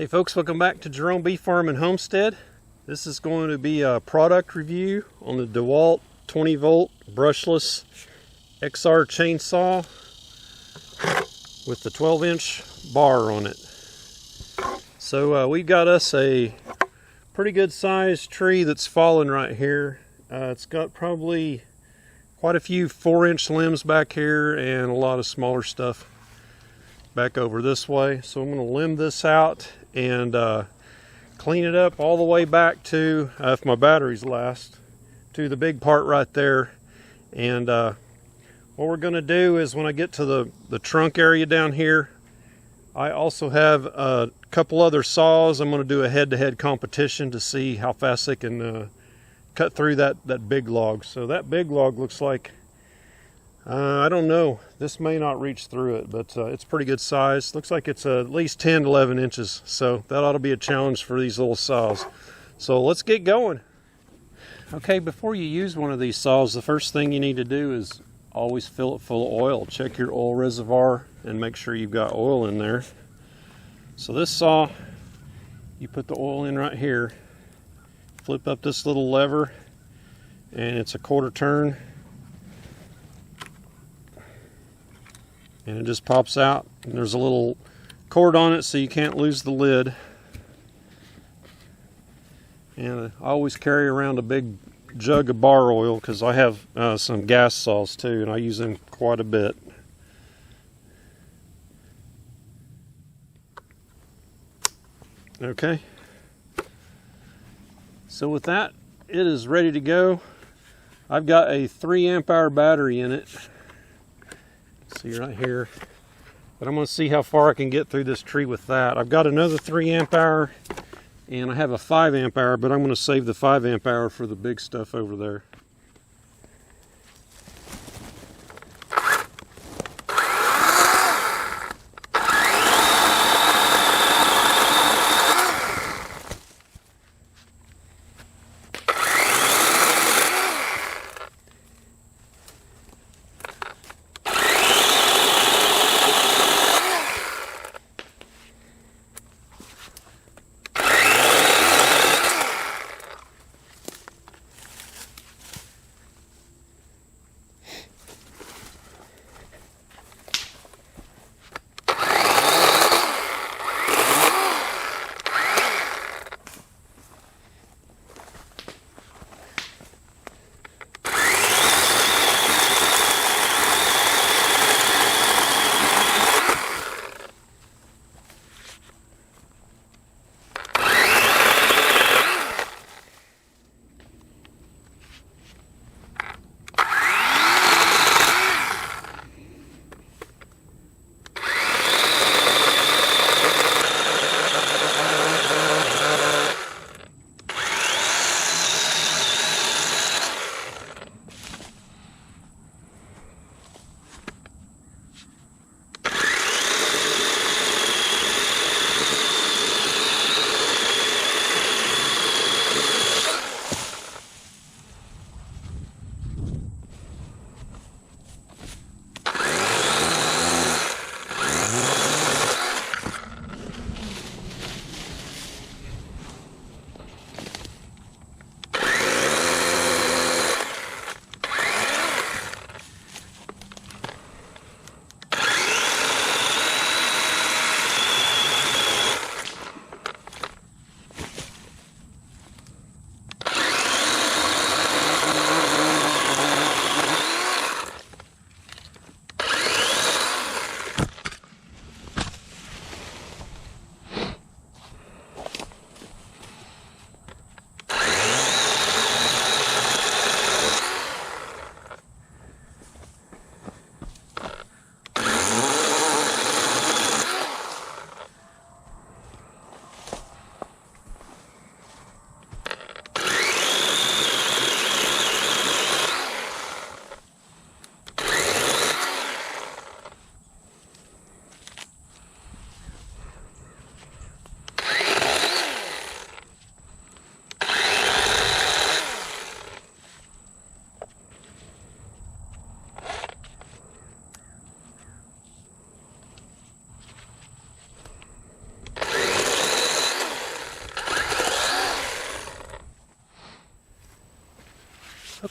Hey folks, welcome back to Jerome Bee Farm and Homestead. This is going to be a product review on the Dewalt 20V brushless XR chainsaw with the 12-inch bar on it. So we've got us a pretty good sized tree that's fallen right here. It's got probably quite a few 4-inch limbs back here and a lot of smaller stuff back over this way. So I'm going to limb this out and clean it up all the way back to, if my batteries last, to the big part right there. And what we're going to do is when I get to the trunk area down here, I also have a couple other saws. I'm going to do a head-to-head competition to see how fast they can cut through that big log. So that big log looks like, I don't know, this may not reach through it, but it's pretty good size. Looks like it's at least 10 to 11 inches, so that ought to be a challenge for these little saws. So let's get going. Okay, before you use one of these saws, the first thing you need to do is always fill it full of oil. Check your oil reservoir and make sure you've got oil in there. So this saw, you put the oil in right here, flip up this little lever, and it's a quarter turn. And it just pops out, and there's a little cord on it so you can't lose the lid. And I always carry around a big jug of bar oil because I have some gas saws too, and I use them quite a bit. Okay, so with that, it is ready to go. I've got a 3-amp-hour battery in it. See right here, but I'm going to see how far I can get through this tree with that. I've got another 3-amp-hour and I have a 5-amp-hour, but I'm going to save the 5-amp-hour for the big stuff over there.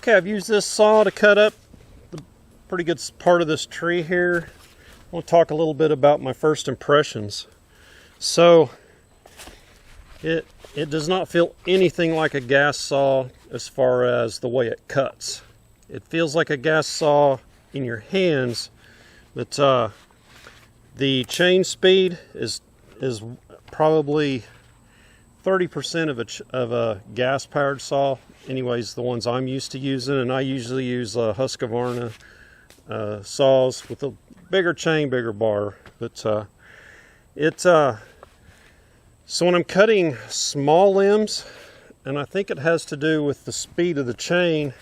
Okay, I've used this saw to cut up the pretty good part of this tree here. I want to talk a little bit about my first impressions. So, it does not feel anything like a gas saw as far as the way it cuts. It feels like a gas saw in your hands, but the chain speed is probably 30% of a gas-powered saw. Anyways, the ones I'm used to using, and I usually use Husqvarna saws with a bigger chain, bigger bar. But so when I'm cutting small limbs, and I think it has to do with the speed of the chain,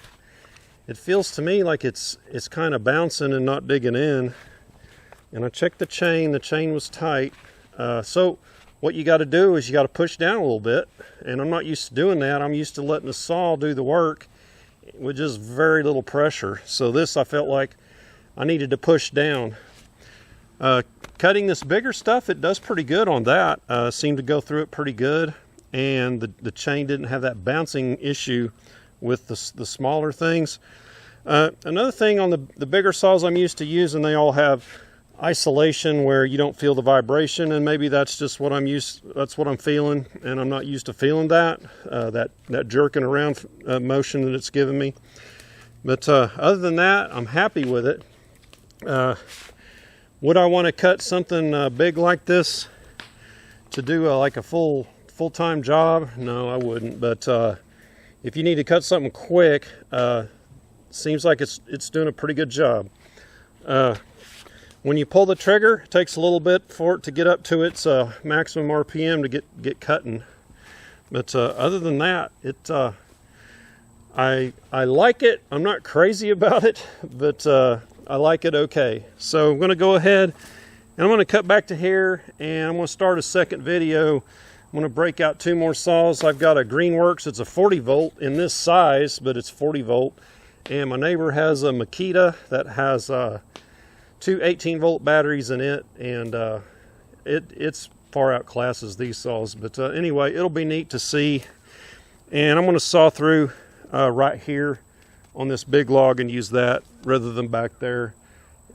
it feels to me like it's kind of bouncing and not digging in. And I checked the chain was tight. So what you got to do is you got to push down a little bit, and I'm not used to doing that. I'm used to letting the saw do the work with just very little pressure. So this, I felt like I needed to push down. Cutting this bigger stuff, it does pretty good on that. Seemed to go through it pretty good, and the chain didn't have that bouncing issue with the smaller things. Another thing on the bigger saws I'm used to using, they all have isolation where you don't feel the vibration, and maybe that's just what that's what I'm feeling, and I'm not used to feeling that jerking around motion that it's giving me. But other than that, I'm happy with it. Would I want to cut something big like this to do like a full-time job? No, I wouldn't. But if you need to cut something quick, seems like it's doing a pretty good job. When you pull the trigger, it takes a little bit for it to get up to its maximum RPM to get cutting. But other than that, I like it. I'm not crazy about it, but I like it okay. So I'm going to go ahead and I'm going to cut back to here, and I'm going to start a second video. I'm going to break out 2 more saws. I've got a Greenworks. It's a 40 volt in this size, but it's 40 volt. And my neighbor has a Makita that has 2 18 volt batteries in it, and it's far outclasses these saws. But anyway, it'll be neat to see. And I'm going to saw through right here on this big log and use that rather than back there.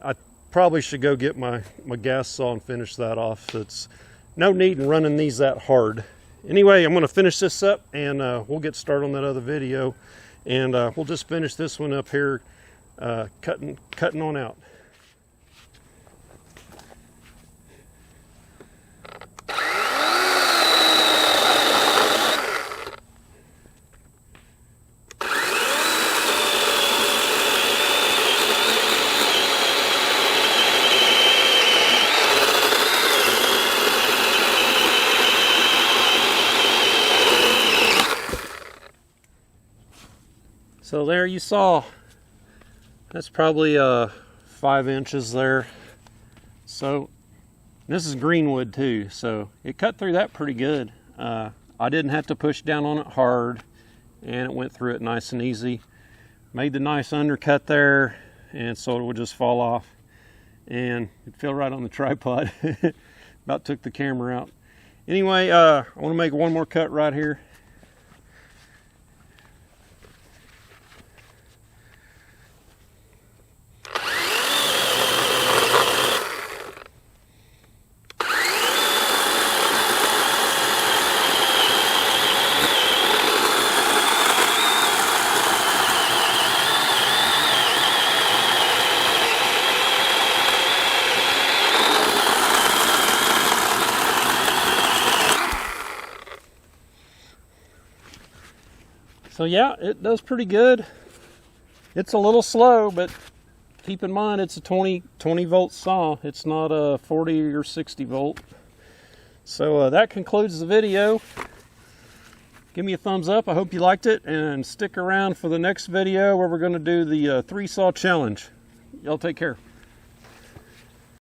I probably should go get my gas saw and finish that off. It's no need in running these that hard. Anyway, I'm going to finish this up, and we'll get started on that other video, and we'll just finish this one up here, cutting on out. So there you saw, that's probably 5 inches there. So this is greenwood too, so it cut through that pretty good. I didn't have to push down on it hard, and it went through it nice and easy. Made the nice undercut there, and so it would just fall off. And it fell right on the tripod. About took the camera out. Anyway, I want to make one more cut right here. So yeah, it does pretty good. It's a little slow, but keep in mind it's a 20 volt saw. It's not a 40 or 60 volt. So that concludes the video. Give me a thumbs up. I hope you liked it, and stick around for the next video where we're going to do the 3 saw challenge. Y'all take care.